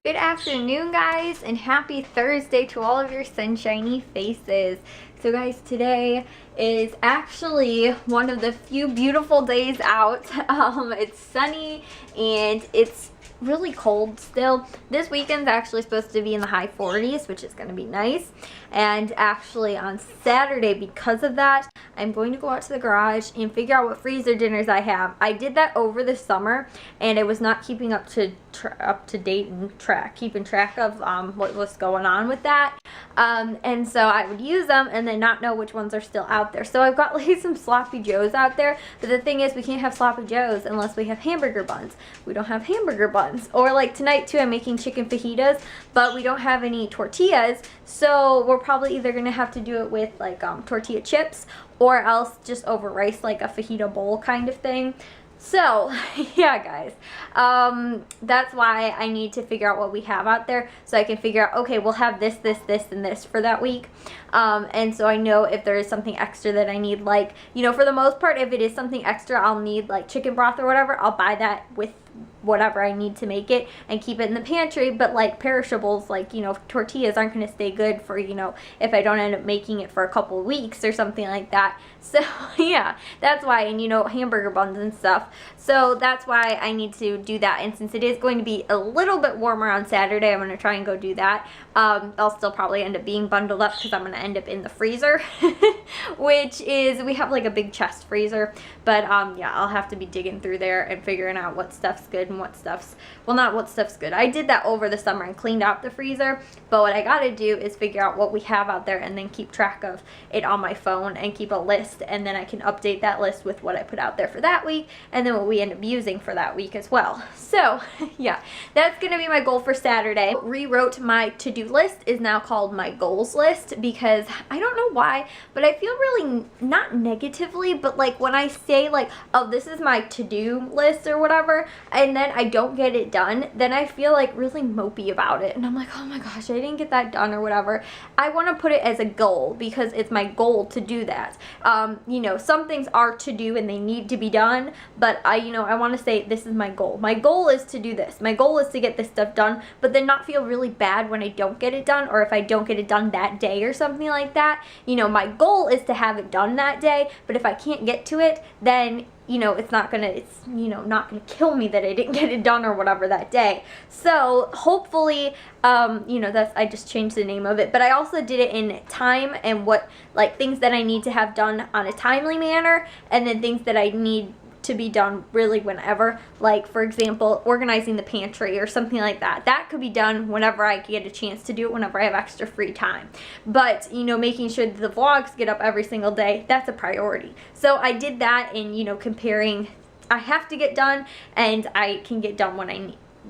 Good afternoon, guys, and happy Thursday to all of your sunshiny faces. So guys, today is actually one of the few beautiful days out. It's sunny and it's really cold still. This weekend's actually supposed to be in the high 40s, which is going to be nice. And actually on Saturday, because of that, I'm going to go out to the garage and figure out what freezer dinners I have. I did that over the summer and I was not keeping up to date and keeping track of what was going on with that. And so I would use them and then not know which ones are still out there. So I've got like some sloppy joes out there, but the thing is we can't have sloppy joes unless we have hamburger buns. We don't have hamburger buns. Or like tonight too, I'm making chicken fajitas, but we don't have any tortillas, so we're probably either gonna have to do it with like tortilla chips or else just over rice, like a fajita bowl kind of thing. So yeah, guys, that's why I need to figure out what we have out there so I can figure out, okay, we'll have this, and this for that week. And so I know if there is something extra that I need, like, you know, for the most part, if it is something extra, I'll need like chicken broth or whatever, I'll buy that with whatever I need to make it and keep it in the pantry. But like perishables, like, you know, tortillas aren't going to stay good for, you know, if I don't end up making it for a couple of weeks or something like that. So yeah, that's why. And you know, hamburger buns and stuff, so that's why I need to do that. And since it is going to be a little bit warmer on Saturday, I'm going to try and go do that. I'll still probably end up being bundled up because I'm going to end up in the freezer which is, we have like a big chest freezer, but yeah, I'll have to be digging through there and figuring out what stuff's good and what stuff's, well, not what stuff's good. I did that over the summer and cleaned out the freezer, but what I gotta do is figure out what we have out there and then keep track of it on my phone and keep a list, and then I can update that list with what I put out there for that week and then what we end up using for that week as well. So yeah, that's gonna be my goal for Saturday. Rewrote my to-do list, is now called my goals list, because I don't know why, but I feel really, not negatively, but like when I say like, oh, this is my to-do list or whatever, and then I don't get it done, then I feel like really mopey about it, and I'm like, oh my gosh, I didn't get that done or whatever. I want to put it as a goal because it's my goal to do that. You know, some things are to do and they need to be done, but I want to say this is my goal. My goal is to do this. My goal is to get this stuff done, but then not feel really bad when I don't get it done, or if I don't get it done that day or something like that. You know, my goal is to have it done that day, but if I can't get to it, then you know, it's not gonna kill me that I didn't get it done or whatever that day. So hopefully, you know, I just changed the name of it, but I also did it in time and what, like, things that I need to have done on a timely manner, and then things that I need to be done really whenever, like for example organizing the pantry or something like that. That could be done whenever I get a chance to do it, whenever I have extra free time. But you know, making sure that the vlogs get up every single day, that's a priority. So I did that, and you know, comparing, I have to get done and I can get done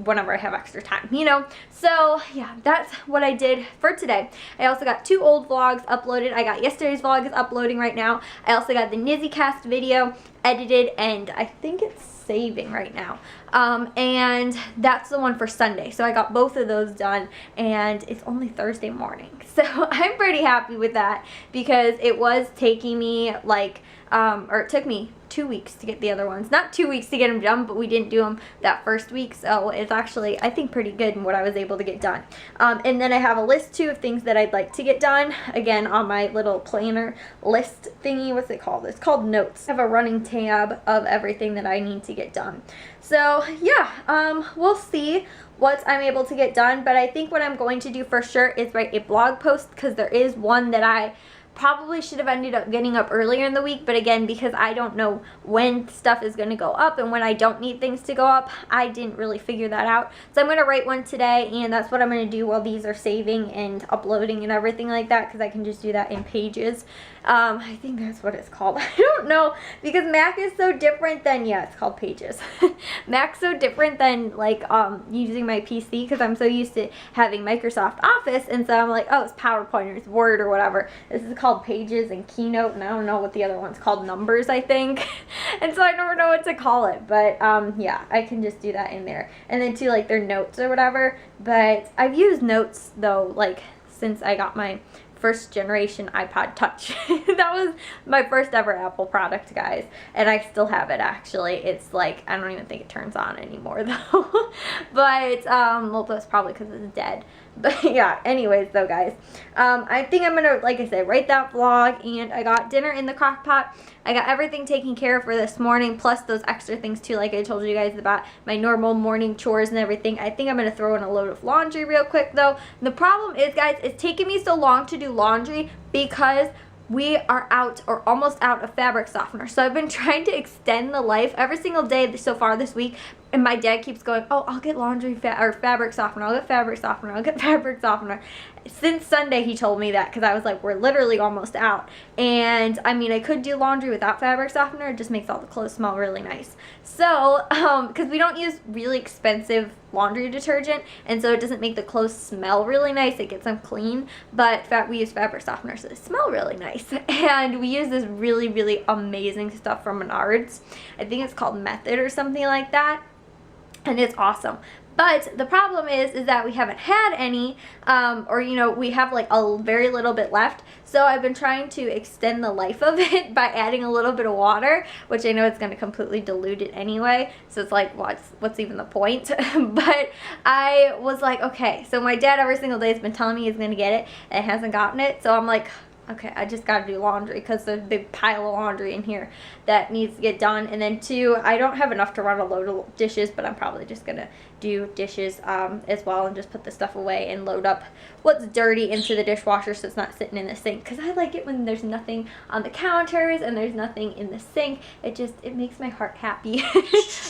whenever I have extra time, you know. So yeah, that's what I did for today. I also got 2 old vlogs uploaded. I got yesterday's vlog is uploading right now. I also got the Nizi cast video edited, and I think it's saving right now. And that's the one for Sunday. So I got both of those done, and it's only Thursday morning. So I'm pretty happy with that, because it was taking me like, or it took me 2 weeks to get the other ones. Not 2 weeks to get them done, but we didn't do them that first week, so it's actually, I think, pretty good in what I was able to get done. And then I have a list too of things that I'd like to get done, again on my little planner list thingy. What's it called? It's called Notes. I have a running tab of everything that I need to get done. So yeah, we'll see what I'm able to get done, but I think what I'm going to do for sure is write a blog post, because there is one that I probably should have ended up getting up earlier in the week, but again, because I don't know when stuff is going to go up and when I don't need things to go up, I didn't really figure that out. So I'm going to write one today, and that's what I'm going to do while these are saving and uploading and everything like that, because I can just do that in Pages. I think that's what it's called. I don't know, because Mac is so different than, yeah, it's called Pages. Mac's so different than like using my PC, because I'm so used to having Microsoft Office, and so I'm like, oh, it's PowerPoint or it's Word or whatever. This is called Pages and Keynote, and I don't know what the other one's called, Numbers, I think. And so I never know what to call it, but yeah, I can just do that in there. And then too, like their notes or whatever, but I've used Notes though, like since I got my first generation iPod Touch. That was my first ever Apple product, guys, and I still have it. Actually, it's like, I don't even think it turns on anymore though. But well, that's probably because it's dead. But yeah, anyways though, guys, I think I'm gonna, like I said, write that vlog. And I got dinner in the crock pot. I got everything taken care of for this morning, plus those extra things too, like I told you guys about my normal morning chores and everything. I think I'm gonna throw in a load of laundry real quick though. The problem is, guys, it's taking me so long to do laundry because we are out, or almost out, of fabric softener. So I've been trying to extend the life every single day so far this week, and my dad keeps going, oh, I'll get fabric softener, I'll get fabric softener, I'll get fabric softener. Since Sunday he told me that, because I was like, we're literally almost out. And I mean, I could do laundry without fabric softener. It just makes all the clothes smell really nice. So because we don't use really expensive laundry detergent, and so it doesn't make the clothes smell really nice. It gets them clean, but we use fabric softener, so they smell really nice. And we use this really, really amazing stuff from Menards. I think it's called Method or something like that, and it's awesome. But the problem is that we haven't had any, or you know, we have like a very little bit left. So I've been trying to extend the life of it by adding a little bit of water, which I know it's going to completely dilute it anyway. So it's like, what's even the point? But I was like, okay. So my dad every single day has been telling me he's going to get it, and hasn't gotten it. So I'm like, okay, I just got to do laundry, because there's a big pile of laundry in here that needs to get done. And then 2, I don't have enough to run a load of dishes, but I'm probably just going to do dishes as well, and just put the stuff away and load up what's dirty into the dishwasher so it's not sitting in the sink, because I like it when there's nothing on the counters and there's nothing in the sink. It makes my heart happy.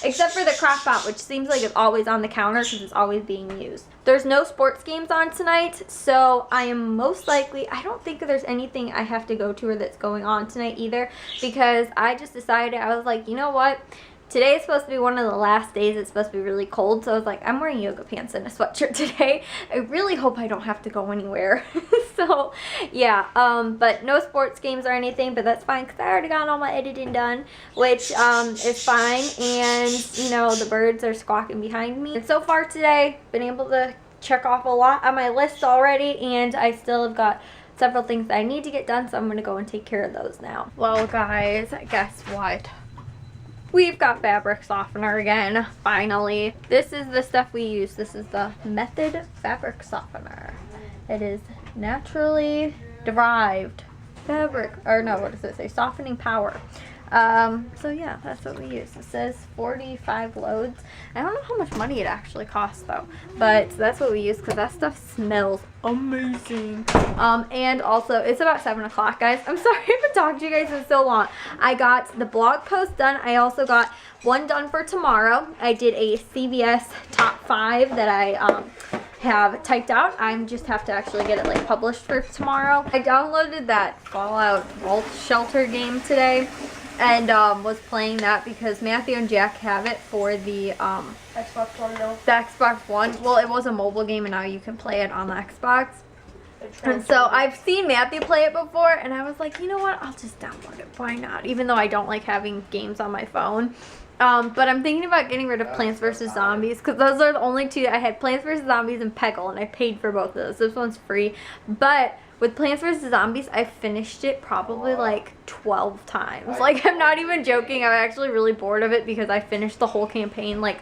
Except for the crock pot, which seems like it's always on the counter because it's always being used. There's no sports games on tonight, so I am most likely, I don't think there's anything I have to go to or that's going on tonight either, because I just decided, I was like, you know what? Today is supposed to be one of the last days it's supposed to be really cold, so I was like, I'm wearing yoga pants and a sweatshirt today. I really hope I don't have to go anywhere. So, yeah, but no sports games or anything, but that's fine because I already got all my editing done, which is fine. And, you know, the birds are squawking behind me. And so far today, been able to check off a lot on my list already, and I still have got several things that I need to get done, so I'm going to go and take care of those now. Well, guys, guess what? We've got fabric softener again, finally. This is the stuff we use. This is the Method fabric softener. It is naturally derived fabric, or no, what does it say? Softening power. So yeah, that's what we use. It says 45 loads. I don't know how much money it actually costs though, but that's what we use because that stuff smells amazing. And also it's about 7 o'clock, guys. I'm sorry I haven't talked to you guys in so long. I got the blog post done. I also got one done for tomorrow. I did a CVS top 5 that I have typed out. I just have to actually get it like published for tomorrow. I downloaded that Fallout Vault Shelter game today, and was playing that because Matthew and Jack have it for the Xbox One, though. The Xbox One. Well, it was a mobile game, and now you can play it on the Xbox. And so I've seen Matthew play it before, and I was like, you know what? I'll just download it. Why not? Even though I don't like having games on my phone. But I'm thinking about getting rid of Plants vs. Zombies, because those are the only 2. I had Plants vs. Zombies and Peggle, and I paid for both of those. This one's free. But with Plants vs. Zombies, I finished it probably like 12 times. Like, I'm not even joking. I'm actually really bored of it because I finished the whole campaign, like,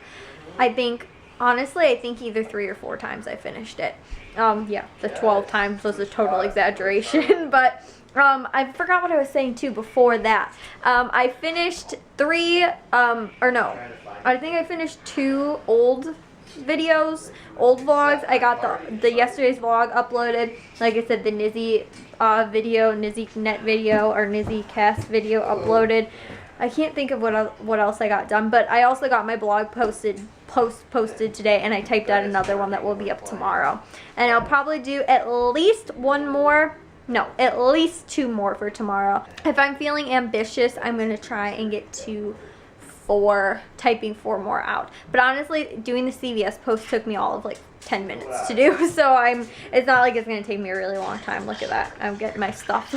I think, honestly, I think either 3 or 4 times I finished it. Yeah, the 12 times was a total exaggeration, but I forgot what I was saying too before that. I finished 3, or no, I think I finished 2 old videos, old vlogs. I got the yesterday's vlog uploaded. Like I said, the Nizi video, Nizi net video, or Nizi cast video uploaded. I can't think of what else I got done, but I also got my blog posted today, and I typed out another one that will be up tomorrow. And I'll probably do at least at least 2 more for tomorrow. If I'm feeling ambitious, I'm going to try and get to 4, typing 4 more out. But honestly, doing the CVS post took me all of like 10 minutes to do, so it's not like it's going to take me a really long time. Look at that. I'm getting my stuff.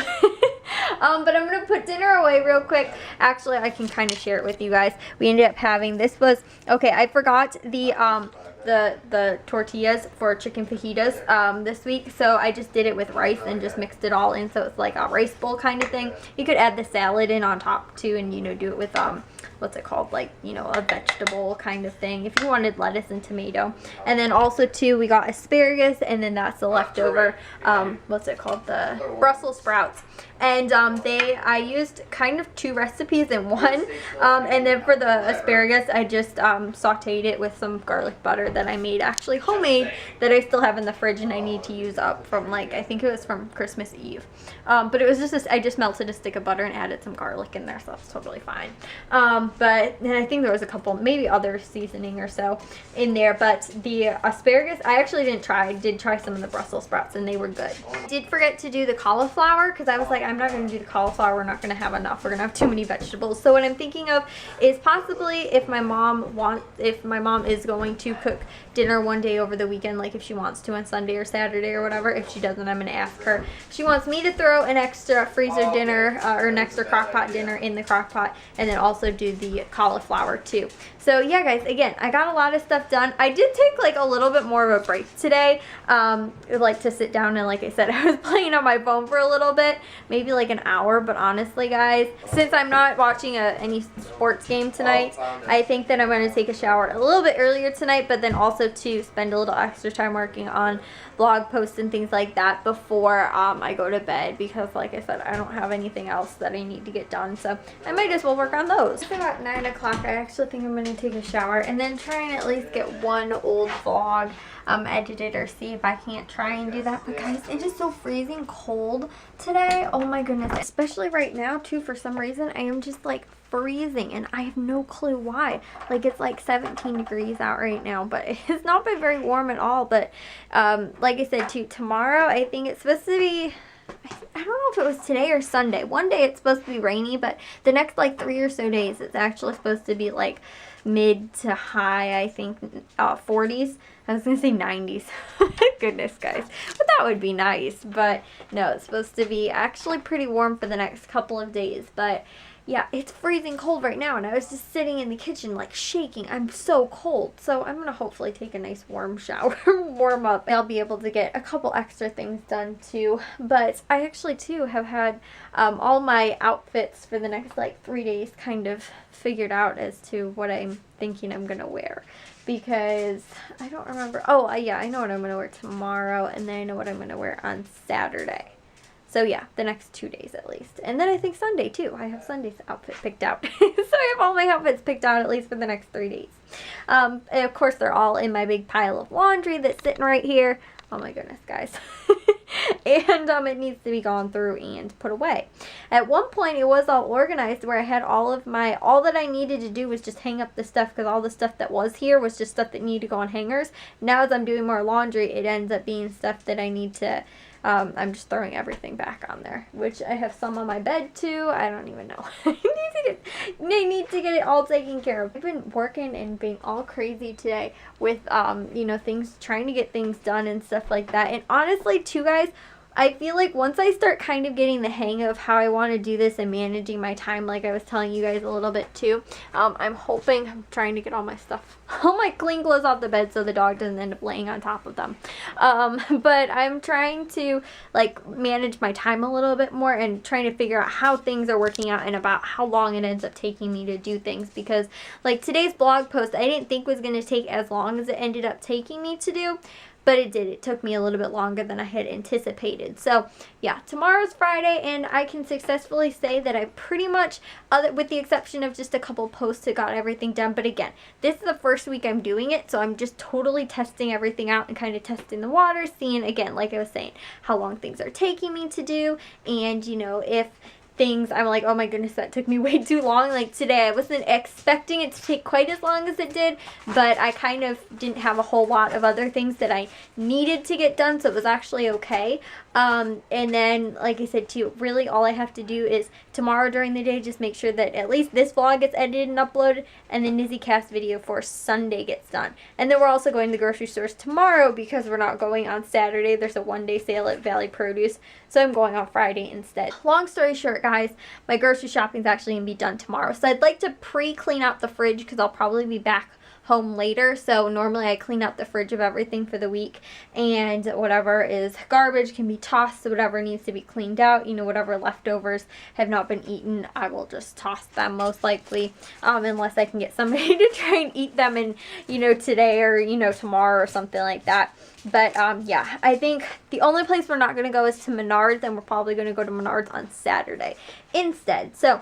But I'm gonna put dinner away real quick. Actually, I can kind of share it with you guys. We ended up having, this was, okay, I forgot the tortillas for chicken fajitas this week, so I just did it with rice and just mixed it all in, so it's like a rice bowl kind of thing. You could add the salad in on top too, and you know, do it with what's it called, like, you know, a vegetable kind of thing if you wanted lettuce and tomato. And then also too, we got asparagus, and then that's the leftover what's it called, the Brussels sprouts. And I used kind of 2 recipes in one, and then for the asparagus I just sauteed it with some garlic butter that I made actually homemade, that I still have in the fridge and I need to use up from, like, I think it was from Christmas Eve. But it was just I just melted a stick of butter and added some garlic in there, so that's totally fine. But then I think there was a couple, maybe other seasoning or so in there. But the asparagus, I actually didn't try. I did try some of the Brussels sprouts and they were good. I did forget to do the cauliflower because I was like, I'm not going to do the cauliflower. We're not going to have enough. We're going to have too many vegetables. So what I'm thinking of is possibly if my mom is going to cook dinner one day over the weekend, like if she wants to on Sunday or Saturday or whatever. If she doesn't, I'm going to ask her. She wants me to throw an extra freezer dinner or an extra crock pot dinner in the crock pot, and then also do the cauliflower too. So yeah, guys, again, I got a lot of stuff done. I did take like a little bit more of a break today, like to sit down, and like I said, I was playing on my phone for a little bit, maybe like an hour. But honestly, guys, since I'm not watching any sports game tonight, I think that I'm going to take a shower a little bit earlier tonight, but then also to spend a little extra time working on blog posts and things like that before I go to bed, because like I said, I don't have anything else that I need to get done, so I might as well work on those. It's about 9 o'clock. I actually think I'm going to take a shower and then try and at least get one old vlog edited, or see if I can't try and do that. But guys, it is so freezing cold today. Oh my goodness, especially right now too. For some reason I am just like freezing, and I have no clue why. Like, it's like 17 degrees out right now, but it's not been very warm at all. But like I said too, tomorrow I think it's supposed to be, I don't know if it was today or Sunday. One day it's supposed to be rainy, but the next like 3 or so days it's actually supposed to be like mid to high, I think 40s. I was gonna say 90s. Goodness, guys, but that would be nice. But no, it's supposed to be actually pretty warm for the next couple of days. But yeah, it's freezing cold right now, and I was just sitting in the kitchen like shaking. I'm so cold. So I'm gonna hopefully take a nice warm shower, warm up. I'll be able to get a couple extra things done too. But I actually too have had all my outfits for the next like 3 days kind of figured out as to what I'm thinking I'm gonna wear, because I don't remember. Oh yeah, I know what I'm gonna wear tomorrow, and then I know what I'm gonna wear on Saturday. So yeah, the next 2 days at least. And then I think Sunday too. I have Sunday's outfit picked out. So I have all my outfits picked out at least for the next 3 days. And of course, they're all in my big pile of laundry that's sitting right here. Oh my goodness, guys. And it needs to be gone through and put away. At one point, it was all organized where I had all that I needed to do was just hang up the stuff, because all the stuff that was here was just stuff that needed to go on hangers. Now as I'm doing more laundry, it ends up being stuff that I need to, I'm just throwing everything back on there, which I have some on my bed too. I don't even know. I need to get it all taken care of. I've been working and being all crazy today with, you know, trying to get things done and stuff like that. And honestly too, guys, I feel like once I start kind of getting the hang of how I want to do this and managing my time, like I was telling you guys a little bit too, I'm trying to get all my stuff, all my clean clothes off the bed so the dog doesn't end up laying on top of them. But I'm trying to like manage my time a little bit more and trying to figure out how things are working out and about how long it ends up taking me to do things, because like today's blog post I didn't think was going to take as long as it ended up taking me to do. But it did. It took me a little bit longer than I had anticipated. So, yeah, tomorrow's Friday, and I can successfully say that I pretty much, with the exception of just a couple posts, I got everything done. But again, this is the first week I'm doing it, so I'm just totally testing everything out and kind of testing the water, seeing, again, like I was saying, how long things are taking me to do, and, you know, if things I'm like, oh my goodness, that took me way too long. Like today I wasn't expecting it to take quite as long as it did, but I kind of didn't have a whole lot of other things that I needed to get done, so it was actually okay. And then, like I said too, really all I have to do is tomorrow during the day just make sure that at least this vlog gets edited and uploaded, and the Nizi cast video for Sunday gets done. And then we're also going to the grocery stores tomorrow because we're not going on Saturday. There's a one-day sale at Valley Produce, so I'm going on Friday instead. Long story short, guys, my grocery shopping is actually going to be done tomorrow. So I'd like to pre-clean out the fridge because I'll probably be back home later. So normally I clean out the fridge of everything for the week, and whatever is garbage can be tossed. So whatever needs to be cleaned out, you know, whatever leftovers have not been eaten, I will just toss them most likely, unless I can get somebody to try and eat them in, you know, today or, you know, tomorrow or something like that. But yeah, I think the only place we're not going to go is to Menards, and we're probably going to go to Menards on Saturday instead. So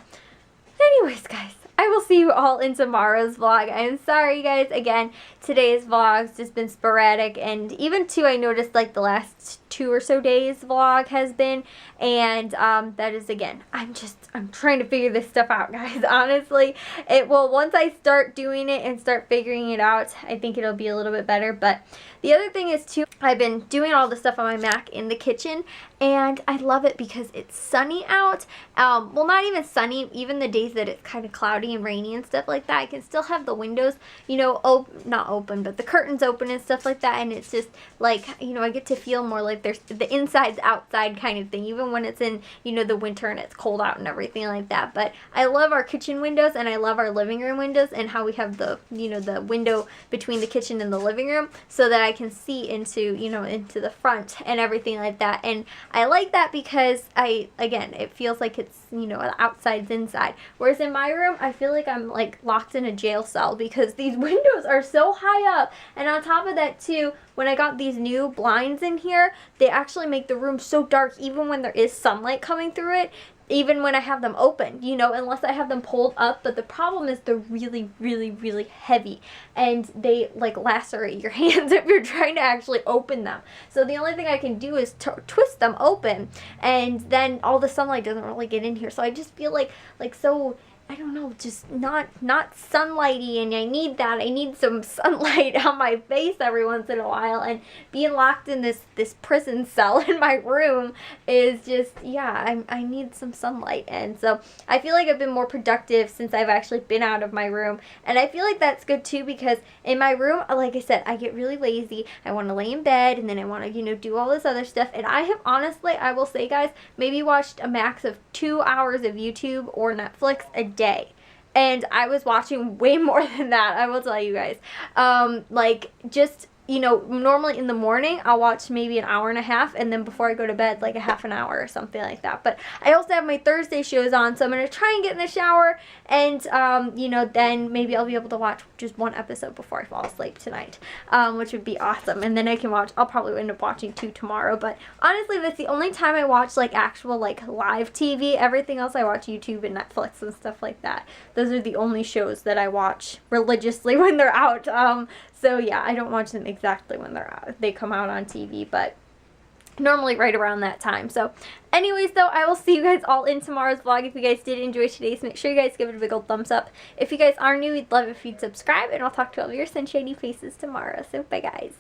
anyways, guys, I will see you all in tomorrow's vlog. I'm sorry, guys. Again, today's vlog's just been sporadic, and even too, I noticed like the last 2 or so days vlog has been, and that is, again, I'm trying to figure this stuff out, guys. Honestly, it will, once I start doing it and start figuring it out, I think it'll be a little bit better. But the other thing is too, I've been doing all the stuff on my Mac in the kitchen, and I love it because it's sunny out. Well, not even sunny, even the days that it's kind of cloudy and rainy and stuff like that, I can still have the windows, you know, not open, but the curtains open and stuff like that, and it's just like, you know, I get to feel more like there's the inside's outside kind of thing, even when it's in, you know, the winter and it's cold out and everything like that. But I love our kitchen windows, and I love our living room windows, and how we have the, you know, the window between the kitchen and the living room so that I can see into, you know, into the front and everything like that. And I like that because again, it feels like it's, you know, the outside's inside. Whereas in my room, I feel like I'm like locked in a jail cell because these windows are so high up. And on top of that too, when I got these new blinds in here, they actually make the room so dark even when there is sunlight coming through it, even when I have them open, you know, unless I have them pulled up. But the problem is they're really, really, really heavy, and they like lacerate your hands if you're trying to actually open them. So the only thing I can do is twist them open, and then all the sunlight doesn't really get in here. So I just feel like so, I don't know, just not sunlighty, and I need that. I need some sunlight on my face every once in a while, and being locked in this prison cell in my room is just, yeah, I need some sunlight. And so I feel like I've been more productive since I've actually been out of my room, and I feel like that's good too, because in my room, like I said, I get really lazy. I want to lay in bed, and then I want to, you know, do all this other stuff, and I have honestly, I will say, guys, maybe watched a max of 2 hours of YouTube or Netflix a day. And I was watching way more than that, I will tell you guys. Like, just, you know, normally in the morning, I'll watch maybe an hour and a half, and then before I go to bed, like a half an hour or something like that. But I also have my Thursday shows on, so I'm going to try and get in the shower, and, you know, then maybe I'll be able to watch just one episode before I fall asleep tonight, which would be awesome. And then I can watch, I'll probably end up watching 2 tomorrow, but honestly, that's the only time I watch, like, actual, like, live TV. Everything else I watch YouTube and Netflix and stuff like that. Those are the only shows that I watch religiously when they're out. So yeah, I don't watch them exactly when they come out on TV, but normally right around that time. So anyways, though, I will see you guys all in tomorrow's vlog. If you guys did enjoy today's, make sure you guys give it a big old thumbs up. If you guys are new, we'd love if you'd subscribe, and I'll talk to all of your sunshiny faces tomorrow. So bye, guys.